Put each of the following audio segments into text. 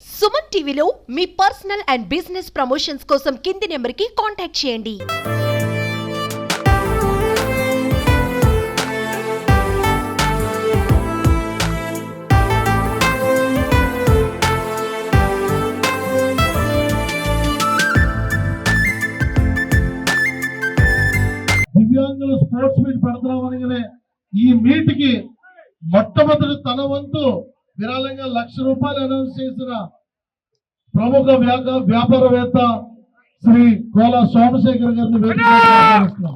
సుమన్ టీవీలో మీ personal and business promotions కోసం కింది నెంబర్కి కాంటాక్ట్ చేయండి. దివ్యాంగుల స్పోర్ట్స్ మీట్ పెడతామనగానే ఈ మీట్ కి మొట్టమొదటి తన వంతు విరాళంగా ₹1,00,000 అనౌన్స్ చేసిన ప్రముఖ వ్యాపారవేత్త శ్రీ కోలా సోమశేఖర్ గారిని వేదికగా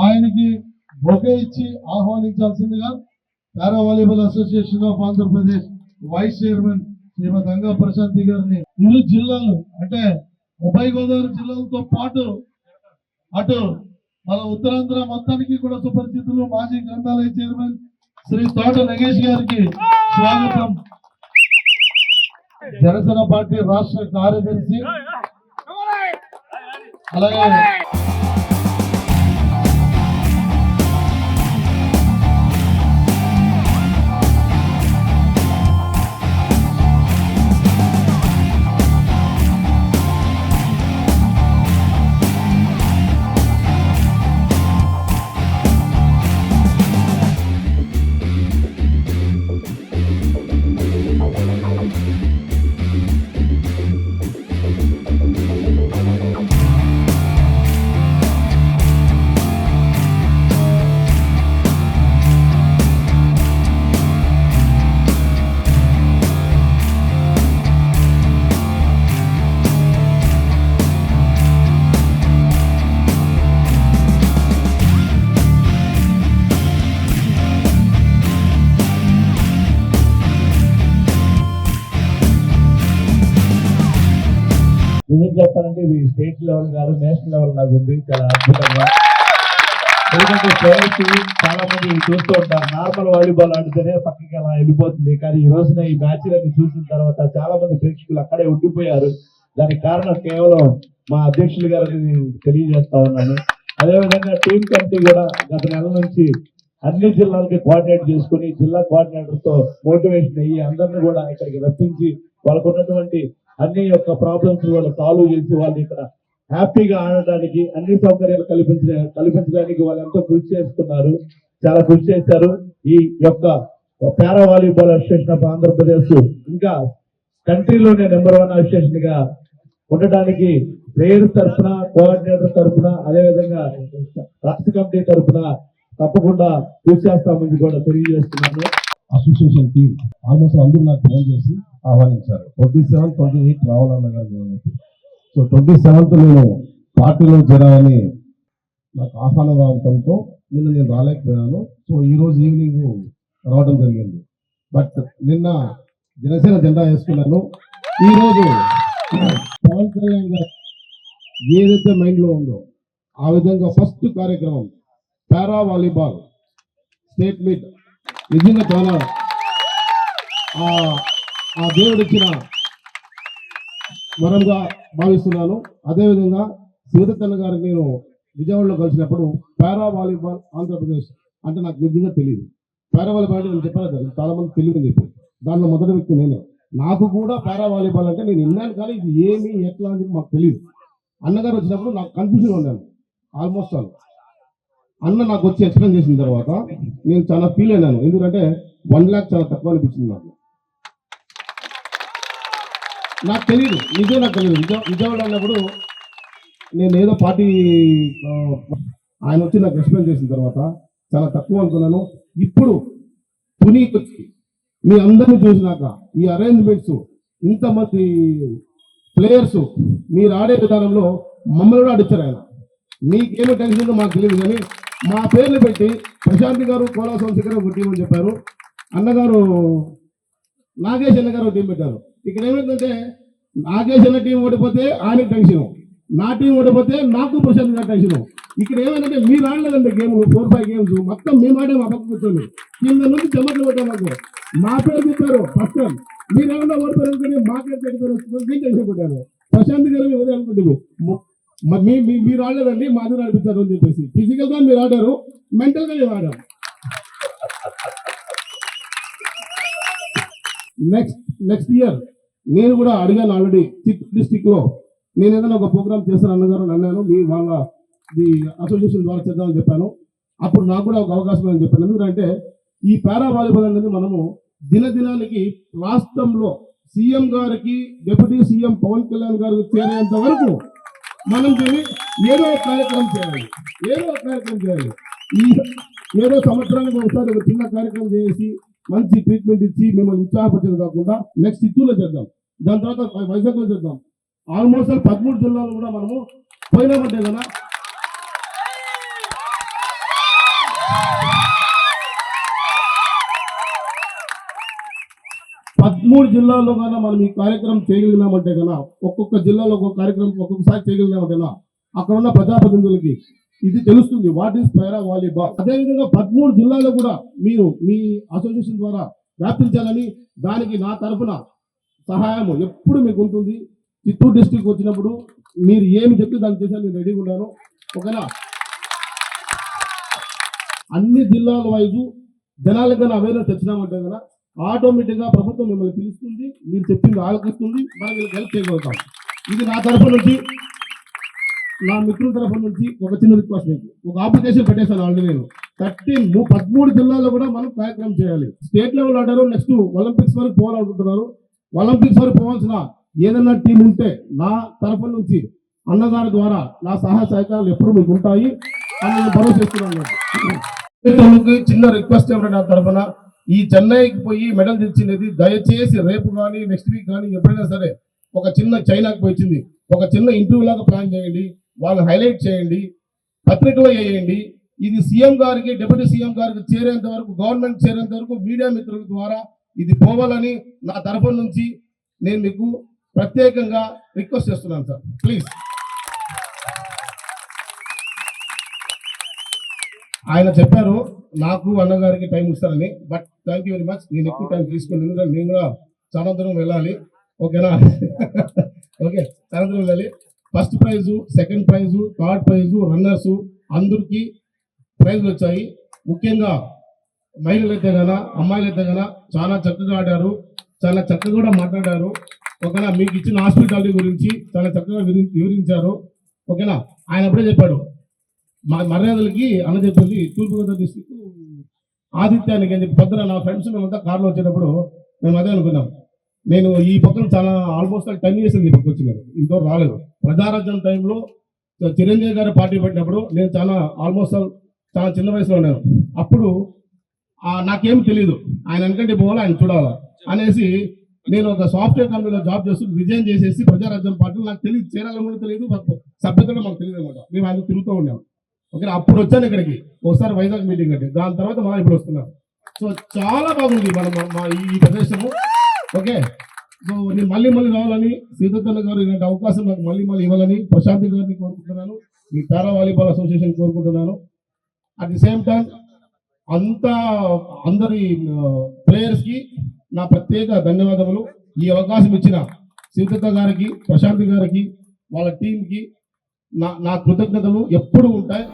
ఆయనకి బొకే ఇచ్చి ఆహ్వానించాల్సిందిగా para volleyball association of Andhra Pradesh vice chairman Shrimati Anga Prashanti గారిని ఇరు జిల్లాలు అంటే ఉభయ గోదావరి జిల్లాలతో పాటు అటు మన ఉత్తరాంధ్ర మొత్తానికి కూడా సుపరిచితులు మాజీ గ్రంథాలయ చైర్మన్ శ్రీ తోట నగేష్ గారికి స్వాగతం. జనసేన పార్టీ రాష్ట్ర కార్యదర్శి అలాగే నిజం చెప్పాలంటే ఇది స్టేట్ లెవెల్ కాదు, నేషనల్ లెవెల్ లాగా ఉంది. చాలా అద్భుతంగా. ఎందుకంటే ప్లేయర్స్ చాలా మంది చూస్తూ ఉంటారు, నార్మల్ వాలీబాల్ ఆడితేనే పక్కకి అలా వెళ్ళిపోతుంది. కానీ ఈ రోజున ఈ మ్యాచ్లన్నీ చూసిన తర్వాత చాలా మంది ప్రేక్షకులు అక్కడే ఉండిపోయారు. దానికి కారణం కేవలం మా అధ్యక్షులు గారిని తెలియజేస్తా ఉన్నాను. అదేవిధంగా టీం కమిటీ కూడా గత నెల నుంచి అన్ని జిల్లాలకి కోఆర్డినేట్ చేసుకుని జిల్లా కోఆర్డినేటర్ తో మోటివేషన్ అయ్యి అందరినీ కూడా ఇక్కడికి రప్పించి వాళ్ళకు ఉన్నటువంటి అన్ని యొక్క ప్రాబ్లమ్స్ వాళ్ళు సాల్వ్ చేసి వాళ్ళు ఇక్కడ హ్యాపీగా ఆడడానికి అన్ని సౌకర్యాలు కల్పించడానికి వాళ్ళు ఎంతో కృషి చేస్తున్నారు, చాలా కృషి చేశారు. ఈ యొక్క పారా వాలీబాల్ అసోసియేషన్ ఆఫ్ ఆంధ్రప్రదేశ్ ఇంకా కంట్రీలోనే నెంబర్ 1 అసోసియేషన్ గా ఉండడానికి ప్లేయర్స్ తరఫున, కోఆర్డినేటర్ తరఫున, అదేవిధంగా రాష్ట్ర కమిటీ తరఫున తప్పకుండా కృషి చేస్తామని కూడా తెలియజేస్తున్నాను. అసోసియేషన్ టీం ఆల్మోస్ట్ అందరూ నాకు ఫోన్ చేసి ఆహ్వానించారు. 27, 28 రావాలన్న గారు. సో 27th నేను పార్టీలో చేరాలని నాకు ఆహ్వానం రావడంతో నేను రాలేకపోయాను. సో ఈ రోజు ఈవినింగ్ రావడం జరిగింది. బట్ నిన్న జనసేన జెండా వేసుకున్నాను. ఈ రోజు పవన్ కళ్యాణ్ గారు ఏదైతే మైండ్ లో ఉందో ఆ విధంగా ఫస్ట్ కార్యక్రమం పారా వాలీబాల్ స్టేట్ మీట్ నిజంగా చాలా ఆ దేవుడిచ్చిన వరంగా భావిస్తున్నాను. అదేవిధంగా సీతన్న గారికి నేను విజయవాడలో కలిసినప్పుడు పారా వాలీబాల్ ఆంధ్రప్రదేశ్ అంటే నాకు నిజంగా తెలియదు. పారా వాలీబాల్ అంటే నేను చెప్పాను, చాలా మంది తెలియదు చెప్పి దాంట్లో మొదటి వ్యక్తి నేనే. నాకు కూడా పారా వాలీబాల్ అంటే నేను విన్నాను, కానీ ఇది ఏమి ఎట్లా అని మాకు తెలియదు. అన్నగారు వచ్చినప్పుడు నాకు కన్ఫ్యూజన్ ఉన్నాను ఆల్మోస్ట్ ఆల్. అన్న నాకు వచ్చి ఎక్స్ప్లెయిన్ చేసిన తర్వాత నేను చాలా ఫీల్ అయినాను. ఎందుకంటే 1 lakh చాలా తక్కువ అనిపించింది నాకు తెలియదు, నిజం నాకు తెలియదు. విజయవాడ అన్నప్పుడు నేను ఏదో పార్టీ ఆయన వచ్చి నాకు ఎక్స్ప్లెయిన్ చేసిన తర్వాత చాలా తక్కువ అనుకున్నాను. ఇప్పుడు పునీత్ వచ్చి మీ అందరినీ చూసినాక ఈ అరేంజ్మెంట్స్, ఇంతమంది ప్లేయర్స్ మీరు ఆడే విధానంలో మమ్మల్ని కూడా ఆడిచ్చారు ఆయన. మీకేమో టెన్షన్ ఉందో మాకు తెలియదు, కానీ మా పేర్లు పెట్టి ప్రశాంతి గారు, కోలా సోమశేఖర్ ఒక టీం అని చెప్పారు, అన్నగారు నాగేష్ అన్న గారు ఒక టీం పెట్టారు. ఇక్కడ ఏమైందంటే నాగేష్ అన్న టీం ఓడిపోతే ఆయనకు టెన్షన్, నా టీం ఓడిపోతే నాకు ప్రశాంత్ గారు టెన్షన్. ఇక్కడ ఏమైందంటే మీరు ఆడలేదండి గేమ్లు, 4-5 గేమ్స్ మొత్తం మేము ఆడే మా పక్క కూర్చోండి కింద నుంచి చెమట్లు కొట్టాం. మాకు మా పేరు చెప్పారు ఫస్ట్ టైం, మీరు ఏమన్నా ఓడిపోయారు కానీ మా పేరు చెప్పారు, నేను టెన్షన్ కొట్టాను. ప్రశాంత్ గారు ఉదయం అనుకుంటుంది మీరు ఆడలేదండి మా దగ్గర ఆడిపించారు అని చెప్పేసి. ఫిజికల్ గా మీరు ఆడారు, మెంటల్ గా మేము ఆడారు. నెక్స్ట్ ఇయర్ నేను కూడా అడిగాను ఆల్రెడీ చిత్తూరు డిస్టిక్ లో నేను ఏదైనా ఒక ప్రోగ్రామ్ చేస్తాను అన్నగారు అన్నాను మీ వాళ్ళ అసోసియేషన్ ద్వారా చేద్దామని చెప్పాను. అప్పుడు నాకు కూడా ఒక అవకాశం అని చెప్పాను. ఎందుకంటే ఈ పారా వాలీబాల్ అనేది మనము దినదినానికి రాష్ట్రంలో సీఎం గారికి డిప్యూటీ సీఎం పవన్ కళ్యాణ్ గారికి చేరేంత వరకు మనం దీన్ని ఏదో ఒక కార్యక్రమం చేయాలి. ఈ ఏదో సంవత్సరానికి ఒకసారి ఒక చిన్న కార్యక్రమం చేసి మంచి ట్రీట్మెంట్ ఇచ్చి మిమ్మల్ని ఉత్సాహపరిచేది కాకుండా నెక్స్ట్ చిత్తూరులో చేద్దాం, దాని తర్వాత వైజాగ్లో చేద్దాం. ఆల్మోస్ట్ 13 జిల్లాలు కూడా మనము పోయినామంటే కదా 13 జిల్లాల్లో కన్నా మనం ఈ కార్యక్రమం చేయగలిగినామంటే కన్నా ఒక్కొక్క జిల్లాలో ఒక్కొక్క కార్యక్రమం ఒక్కొక్కసారి చేయగలిగినామంటే అక్కడ ఉన్న ప్రజాప్రతినిధులకి ఇది తెలుస్తుంది వాట్ ఈస్ పారా వాలీబాల్. అదేవిధంగా 13 జిల్లాలో కూడా మీరు మీ అసోసియేషన్ ద్వారా వ్యాపించాలని దానికి నా తరఫున సహాయం ఎప్పుడు మీకు ఉంటుంది. చిత్తూరు డిస్టిక్ వచ్చినప్పుడు మీరు ఏమి చెప్తే దాన్ని చేశాను నేను రెడీగా ఉన్నాను. ఓకేనా? అన్ని జిల్లాల వైపు జనాలకు కానీ అవేర్నెస్ తెచ్చినామంటే కదా ఆటోమేటిక్గా ప్రభుత్వం మిమ్మల్ని పిలుస్తుంది, మీరు చెప్పింది ఆలోచిస్తుంది, మనం వీళ్ళకి హెల్ప్ చేయగలుగుతాం. ఇది నా తరఫు నుంచి, నా మిత్రుల తరఫు నుంచి ఒక చిన్న రిక్వెస్ట్. మీకు ఒక అప్లికేషన్ పెట్టేశాను ఆల్రెడీ నేను. 13 జిల్లాల్లో కూడా మనం కార్యక్రమం చేయాలి. స్టేట్ లెవెల్ ఆడారు, నెక్స్ట్ ఒలింపిక్స్ వరకు పోవాలనుకుంటున్నారు. ఒలింపిక్స్ వరకు పోవాల్సిన ఏదైనా టీం ఉంటే నా తరఫు నుంచి అన్నగారి ద్వారా నా సహాయ సహకారాలు ఎప్పుడు మీకు ఉంటాయి అని నేను భరోసా ఇస్తున్నాను. చిన్న రిక్వెస్ట్ ఏమంటే నా తరఫున ఈ చెన్నైకి పోయి మెడల్ తెచ్చినది దయచేసి రేపు కానీ నెక్స్ట్ వీక్ కానీ ఎప్పుడైనా సరే ఒక చిన్న చైనాకి పోయింది ఒక చిన్న ఇంటర్వ్యూ లాగా ప్లాన్ చేయండి, వాళ్ళు హైలైట్ చేయండి, పత్రికలో వేయండి. ఇది సీఎం గారికి డిప్యూటీ సీఎం గారికి చేరేంత వరకు, గవర్నమెంట్ చేరేంత వరకు మీడియా మిత్రుల ద్వారా ఇది పోవాలని నా తరఫు నుంచి నేను మీకు ప్రత్యేకంగా రిక్వెస్ట్ చేస్తున్నాను సార్. ప్లీజ్. ఆయన చెప్పారు నాకు అన్నగారికి టైం ఇస్తారని, but thank you very much. నేను ఎక్కువ టైం తీసుకుని నేను కూడా చాలా దూరం వెళ్ళాలి. ఓకేనా? ఓకే, చాలా దూరం వెళ్ళాలి. First prize, second prize, third prize, runners అందరికీ ప్రైజులు వచ్చాయి. ముఖ్యంగా మహిళలు అయితే కన అమ్మాయిలు అయితే కన చాలా చక్కగా ఆడారు, చాలా చక్కగా కూడా మాట్లాడారు. ఓకేనా? మీకు ఇచ్చిన హాస్పిటాలిటీ గురించి చాలా చక్కగా వివరించారు. ఓకేనా? ఆయన అప్పుడే చెప్పాడు మా మర్యాదలకి అన్న చెప్పింది తూర్పుగోదావరి డిస్టిక్ ఆదిత్యానికి అని చెప్పి. పొద్దున నా ఫ్రెండ్స్ మేమంతా కార్లో వచ్చేటప్పుడు మేము అదే అనుకున్నాం. నేను ఈ పక్కన చాలా ఆల్మోస్ట్ 10 years ఈ పక్క వచ్చినాను, ఇంతవరకు రాలేదు. ప్రజారాజ్యం టైంలో చిరంజీవి గారు పార్టీ పెట్టినప్పుడు నేను ఆల్మోస్ట్ చాలా చిన్న వయసులో ఉన్నాను. అప్పుడు నాకేం తెలియదు, ఆయన వెనకంటే పోవాలా, ఆయన చూడాలా అనేసి నేను ఒక సాఫ్ట్వేర్ కంపెనీలో జాబ్ చేస్తూ రిజైన్ చేసేసి ప్రజారాజ్యం పార్టీలో నాకు తెలియదు, చేరాలని కూడా తెలియదు, సభ్యతలో మాకు తెలియదు అనమాట. మేము ఆయన తిరుగుతూ ఉన్నాం. ఓకే, అప్పుడు వచ్చాను ఇక్కడికి ఒకసారి వైజాగ్ మీటింగ్ అంటే. దాని తర్వాత మనం ఇప్పుడు వస్తున్నాం. సో చాలా బాగుంది మా ఈ ప్రదేశము. ఓకే, సో నేను మళ్ళీ రావాలని సీతన్న గారు ఇలాంటి అవకాశం నాకు మళ్ళీ ఇవ్వాలని ప్రశాంతి గారిని కోరుకుంటున్నాను, మీ పారా వాలీబాల్ అసోసియేషన్ కోరుకుంటున్నాను. అట్ ది సేమ్ టైం అందరి ప్లేయర్స్కి నా ప్రత్యేక ధన్యవాదములు. ఈ అవకాశం ఇచ్చిన సీతక్క గారికి, ప్రశాంతి గారికి, వాళ్ళ టీంకి నా కృతజ్ఞతలు ఎప్పుడు ఉంటాయి.